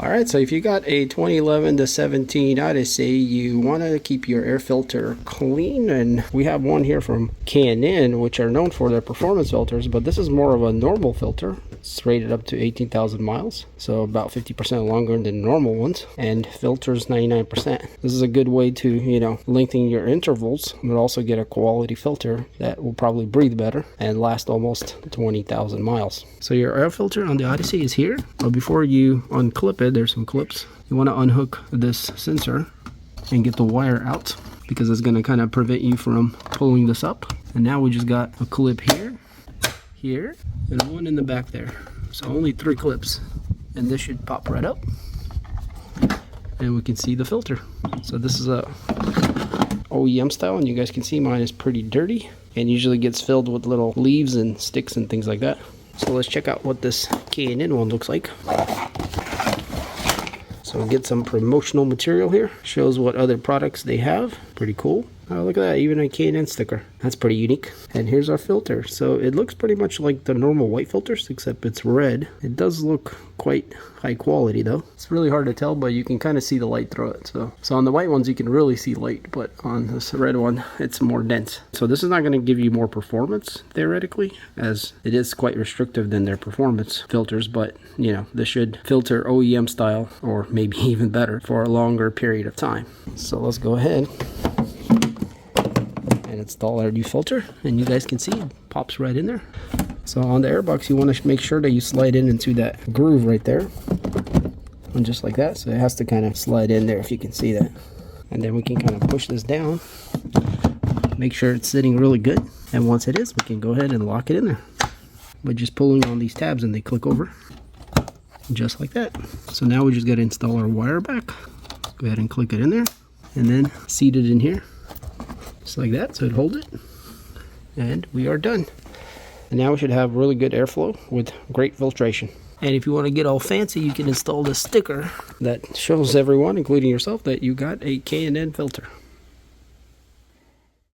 Alright, so if you got a 2011 to 17 Odyssey, you want to keep your air filter clean, and we have one here from Canon, which are known for their performance filters, but this is more of a normal filter. It's rated up to 18,000 miles, so about 50% longer than normal ones, and filters 99%. This is a good way to, you know, lengthen your intervals, but also get a quality filter that will probably breathe better and last almost 20,000 miles. So your air filter on the Odyssey is here, but before you unclip it, there's some clips. You want to unhook this sensor and get the wire out, because it's going to kind of prevent you from pulling this up. And now we just got a clip here, here, and one in the back there. So only 3 clips, and this should pop right up and we can see the filter. So this is a OEM style, and you guys can see mine is pretty dirty and usually gets filled with little leaves and sticks and things like that. So let's check out what this K&N one looks like. So we'll get some promotional material here. Shows what other products they have. Pretty cool. Oh, look at that, even a K&N sticker. That's pretty unique. And here's our filter. So it looks pretty much like the normal white filters, except it's red. It does look quite high quality though. It's really hard to tell, but you can kind of see the light through it. So on the white ones you can really see light, but on this red one it's more dense. So this is not going to give you more performance theoretically, as it is quite restrictive than their performance filters, but you know, this should filter OEM style, or maybe even better, for a longer period of time. So let's go ahead and install our new filter, and you guys can see it pops right in there. So on the airbox, you want to make sure that you slide in into that groove right there, and just like that. So it has to kind of slide in there, if you can see that. And then we can kind of push this down, make sure it's sitting really good, and once it is, we can go ahead and lock it in there by just pulling on these tabs, and they click over just like that. So now we just got to install our wire back. Go ahead and click it in there, and then seat it in here just like that, so it holds it, and we are done. And now we should have really good airflow with great filtration. And if you want to get all fancy, you can install this sticker that shows everyone, including yourself, that you got a K&N filter.